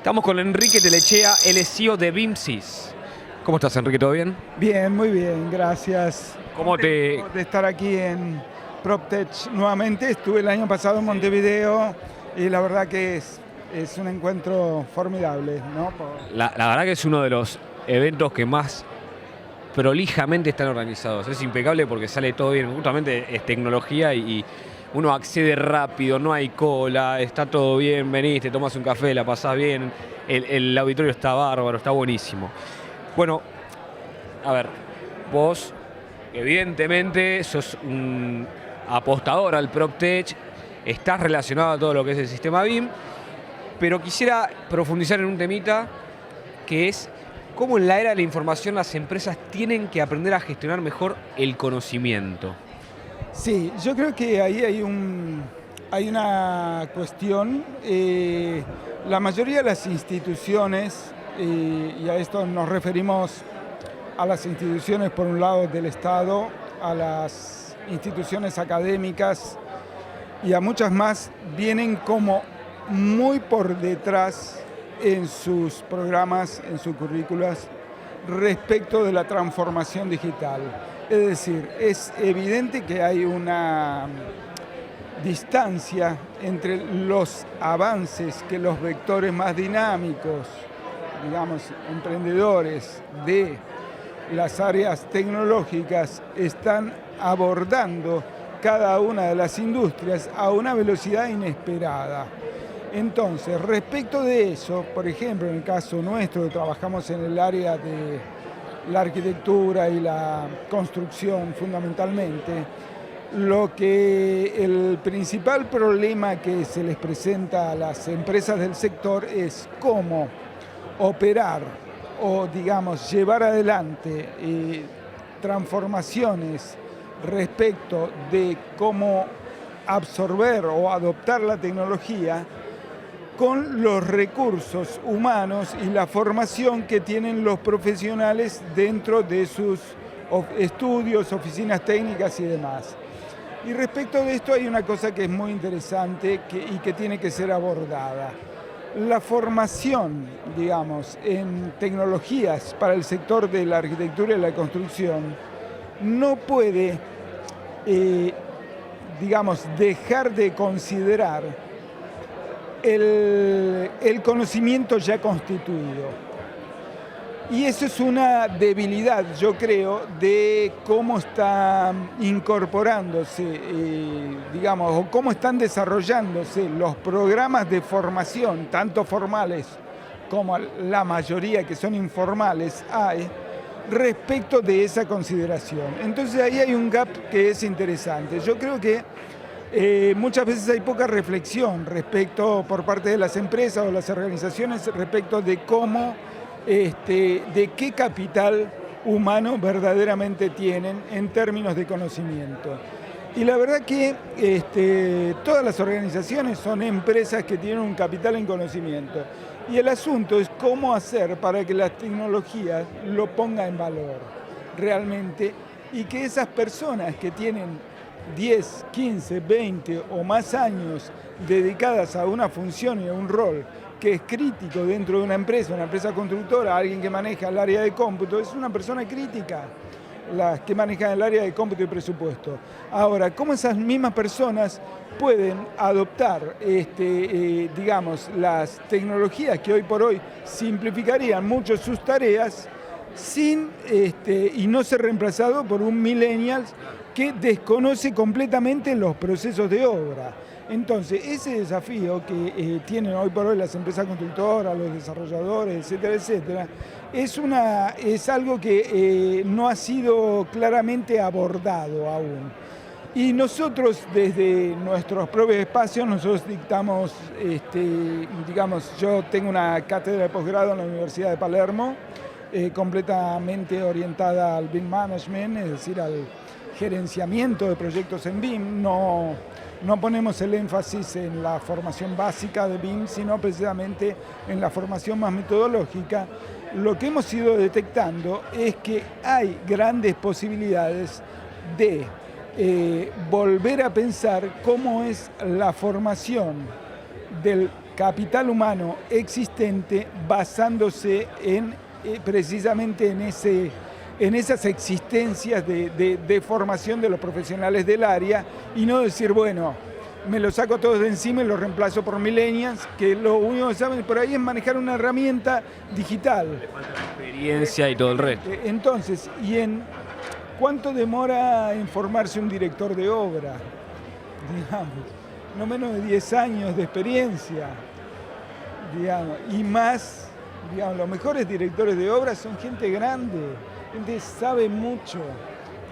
Estamos con Enrique Telechea, el CEO de BIMSYS. ¿Cómo estás, Enrique? ¿Todo bien? Bien, muy bien, gracias. ¿Cómo te...? Contento de estar aquí en PropTech nuevamente. Estuve el año pasado en Montevideo y la verdad que es un encuentro formidable, ¿no? La verdad que es uno de los eventos que más prolijamente están organizados. Es impecable porque sale todo bien. Justamente es tecnología y uno accede rápido, no hay cola, está todo bien, venís, te tomas un café, la pasás bien. El auditorio está bárbaro, está buenísimo. Bueno, a ver, vos evidentemente sos un apostador al PropTech, estás relacionado a todo lo que es el sistema BIM, pero quisiera profundizar en un temita que es cómo en la era de la información las empresas tienen que aprender a gestionar mejor el conocimiento. Sí, yo creo que ahí hay una cuestión. La mayoría de las instituciones, y a esto nos referimos a las instituciones por un lado del Estado, a las instituciones académicas y a muchas más, vienen como muy por detrás en sus programas, en sus currículas, respecto de la transformación digital. Es decir, es evidente que hay una distancia entre los avances que los vectores más dinámicos, digamos, emprendedores de las áreas tecnológicas están abordando cada una de las industrias a una velocidad inesperada. Entonces, respecto de eso, por ejemplo, en el caso nuestro, trabajamos en el área de la arquitectura y la construcción fundamentalmente, el principal problema que se les presenta a las empresas del sector es cómo operar o, digamos, llevar adelante transformaciones respecto de cómo absorber o adoptar la tecnología con los recursos humanos y la formación que tienen los profesionales dentro de sus estudios, oficinas técnicas y demás. Y respecto de esto hay una cosa que es muy interesante y que tiene que ser abordada. La formación, digamos, en tecnologías para el sector de la arquitectura y la construcción no puede, digamos, dejar de considerar el conocimiento ya constituido. Y eso es una debilidad, yo creo, de cómo están incorporándose, digamos, o cómo están desarrollándose los programas de formación, tanto formales como la mayoría que son informales, hay respecto de esa consideración. Entonces ahí hay un gap que es interesante. Yo creo que muchas veces hay poca reflexión respecto por parte de las empresas o las organizaciones respecto de cómo, de qué capital humano verdaderamente tienen en términos de conocimiento. Y la verdad que todas las organizaciones son empresas que tienen un capital en conocimiento. Y el asunto es cómo hacer para que las tecnologías lo pongan en valor realmente y que esas personas que tienen 10, 15, 20 o más años dedicadas a una función y a un rol que es crítico dentro de una empresa constructora, alguien que maneja el área de cómputo, es una persona crítica, las que manejan el área de cómputo y presupuesto. Ahora, ¿cómo esas mismas personas pueden adoptar, digamos, las tecnologías que hoy por hoy simplificarían mucho sus tareas sin, y no ser reemplazado por un millennial que desconoce completamente los procesos de obra? Entonces, ese desafío que tienen hoy por hoy las empresas constructoras, los desarrolladores, etcétera, etcétera, es algo que no ha sido claramente abordado aún. Y nosotros, desde nuestros propios espacios, nosotros dictamos, digamos, yo tengo una cátedra de posgrado en la Universidad de Palermo, completamente orientada al BIM Management, es decir, al gerenciamiento de proyectos en BIM. No ponemos el énfasis en la formación básica de BIM, sino precisamente en la formación más metodológica. Lo que hemos ido detectando es que hay grandes posibilidades de volver a pensar cómo es la formación del capital humano existente basándose precisamente en esas existencias de formación de los profesionales del área y no decir, bueno, me los saco todos de encima y los reemplazo por millennials, que lo único que saben por ahí es manejar una herramienta digital. Le falta la experiencia y todo el resto. Entonces, ¿cuánto demora en formarse un director de obra? Digamos, no menos de 10 años de experiencia, digamos, y más, digamos, los mejores directores de obra son gente grande, gente que sabe mucho,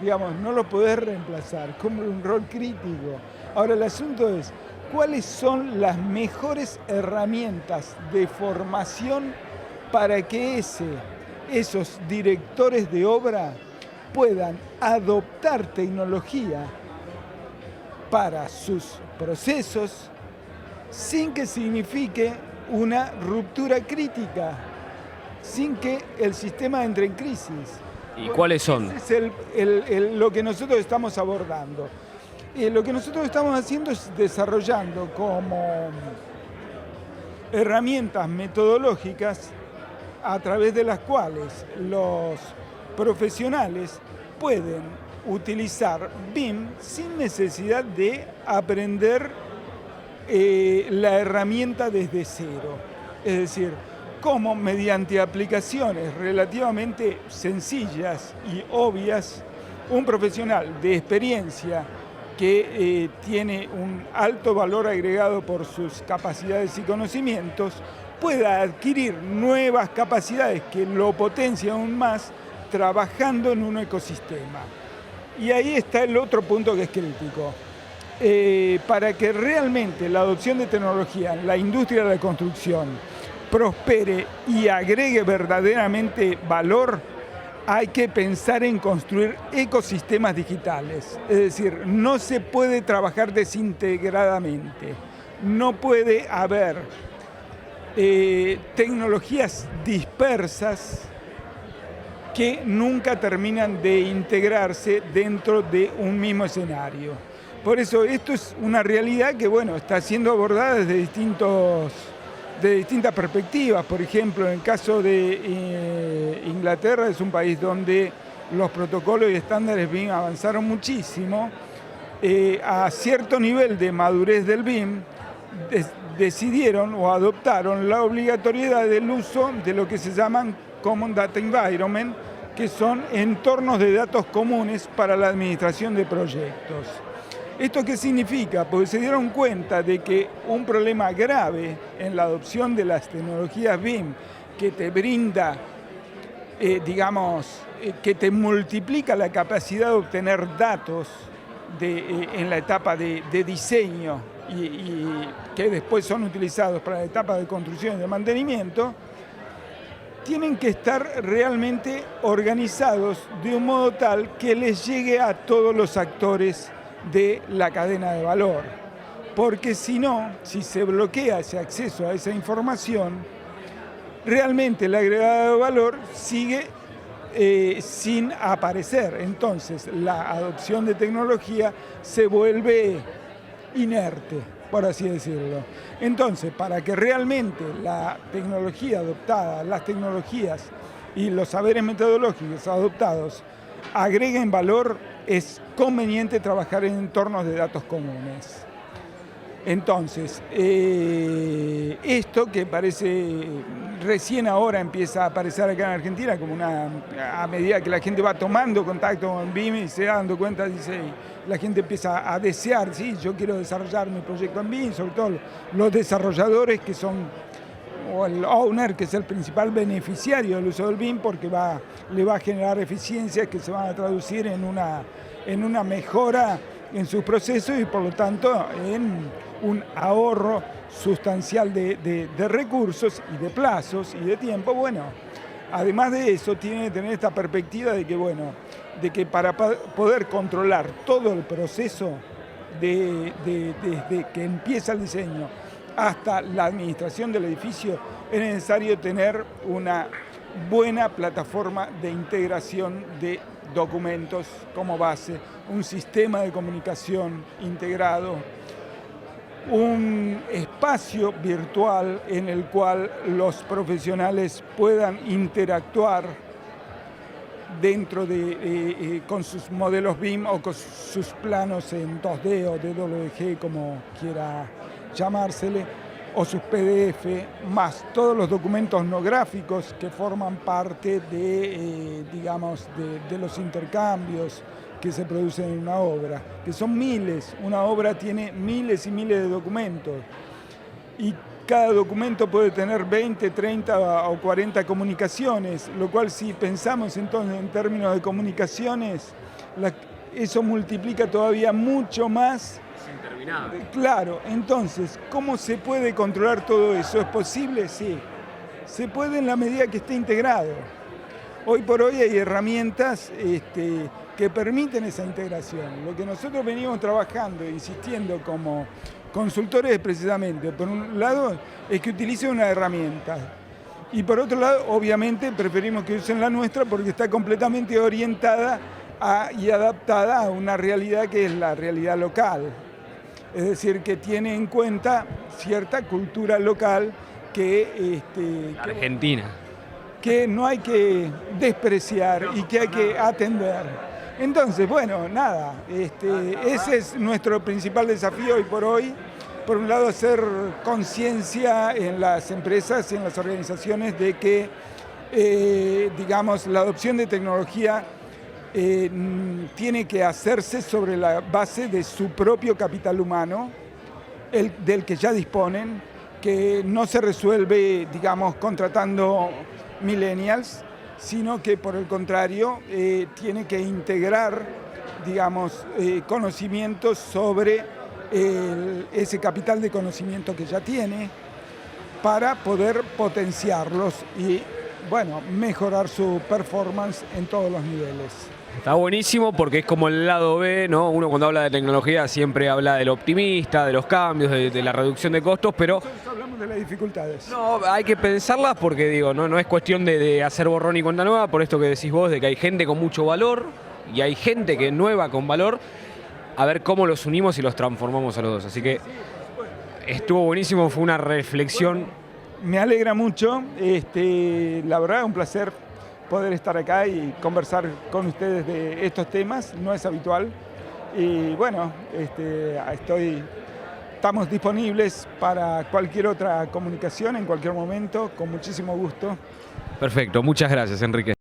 digamos, no lo podés reemplazar, cumple un rol crítico. Ahora el asunto es, ¿cuáles son las mejores herramientas de formación para que esos directores de obra puedan adoptar tecnología para sus procesos sin que signifique una ruptura crítica, sin que el sistema entre en crisis? ¿Y cuáles son? Ese es lo que nosotros estamos abordando. Lo que nosotros estamos haciendo es desarrollando como herramientas metodológicas a través de las cuales los profesionales pueden utilizar BIM sin necesidad de aprender la herramienta desde cero. Es decir, cómo mediante aplicaciones relativamente sencillas y obvias, un profesional de experiencia que tiene un alto valor agregado por sus capacidades y conocimientos, pueda adquirir nuevas capacidades que lo potencian aún más trabajando en un ecosistema. Y ahí está el otro punto que es crítico. Para que realmente la adopción de tecnología en la industria de la construcción prospere y agregue verdaderamente valor, hay que pensar en construir ecosistemas digitales. Es decir, no se puede trabajar desintegradamente. No puede haber tecnologías dispersas que nunca terminan de integrarse dentro de un mismo escenario. Por eso esto es una realidad que, bueno, está siendo abordada desde distintas perspectivas. Por ejemplo, en el caso de Inglaterra, es un país donde los protocolos y estándares BIM avanzaron muchísimo. A cierto nivel de madurez del BIM, decidieron o adoptaron la obligatoriedad del uso de lo que se llaman Common Data Environment, que son entornos de datos comunes para la administración de proyectos. ¿Esto qué significa? Porque se dieron cuenta de que un problema grave en la adopción de las tecnologías BIM, que te brinda, que te multiplica la capacidad de obtener datos en la etapa de diseño y que después son utilizados para la etapa de construcción y de mantenimiento, tienen que estar realmente organizados de un modo tal que les llegue a todos los actores de la cadena de valor. Porque si no, si se bloquea ese acceso a esa información, realmente el agregado de valor sigue sin aparecer. Entonces, la adopción de tecnología se vuelve inerte, por así decirlo. Entonces, para que realmente la tecnología adoptada, las tecnologías y los saberes metodológicos adoptados agreguen valor, es conveniente trabajar en entornos de datos comunes. Entonces, esto que parece recién ahora empieza a aparecer acá en Argentina como a medida que la gente va tomando contacto con BIM y se va dando cuenta, la gente empieza a desear, sí, yo quiero desarrollar mi proyecto en BIM, sobre todo los desarrolladores que son, o el owner, que es el principal beneficiario del uso del BIM, porque le va a generar eficiencias que se van a traducir en una mejora en sus procesos y por lo tanto en un ahorro sustancial de recursos y de plazos y de tiempo. Bueno, además de eso tiene que tener esta perspectiva de que para poder controlar todo el proceso desde que empieza el diseño hasta la administración del edificio, es necesario tener una buena plataforma de integración de documentos como base, un sistema de comunicación integrado un espacio virtual en el cual los profesionales puedan interactuar dentro de con sus modelos BIM o con sus planos en 2D o DWG, como quiera llamársele, o sus PDF, más todos los documentos no gráficos que forman parte de, digamos, de los intercambios que se producen en una obra, que son miles. Una obra tiene miles y miles de documentos y cada documento puede tener 20, 30 o 40 comunicaciones, lo cual, si pensamos entonces en términos de comunicaciones, eso multiplica todavía mucho más. Es interminable. Claro, entonces, ¿cómo se puede controlar todo eso? ¿Es posible? Sí. Se puede en la medida que esté integrado. Hoy por hoy hay herramientas que permiten esa integración. Lo que nosotros venimos trabajando e insistiendo como consultores precisamente, por un lado, es que utilicen una herramienta. Y por otro lado, obviamente, preferimos que usen la nuestra porque está completamente orientada y adaptada a una realidad que es la realidad local. Es decir, que tiene en cuenta cierta cultura local que Argentina. Que no hay que despreciar y que hay que atender. Entonces, bueno, nada, ese es nuestro principal desafío hoy por hoy. Por un lado, hacer conciencia en las empresas y en las organizaciones de que, digamos, la adopción de tecnología tiene que hacerse sobre la base de su propio capital humano, del que ya disponen, que no se resuelve, digamos, contratando millennials, sino que por el contrario tiene que integrar, digamos, conocimientos sobre ese capital de conocimiento que ya tiene para poder potenciarlos y, bueno, mejorar su performance en todos los niveles. Está buenísimo porque es como el lado B, ¿no? Uno cuando habla de tecnología siempre habla del optimista, de los cambios, de la reducción de costos, pero Nosotros hablamos de las dificultades. no, hay que pensarlas porque digo, no es cuestión de hacer borrón y cuenta nueva, por esto que decís vos, de que hay gente con mucho valor y hay gente que es nueva con valor, a ver cómo los unimos y los transformamos a los dos. Así que estuvo buenísimo, fue una reflexión. Me alegra mucho, la verdad, un placer poder estar acá y conversar con ustedes de estos temas, no es habitual. Y bueno, estamos disponibles para cualquier otra comunicación en cualquier momento, con muchísimo gusto. Perfecto, muchas gracias, Enrique.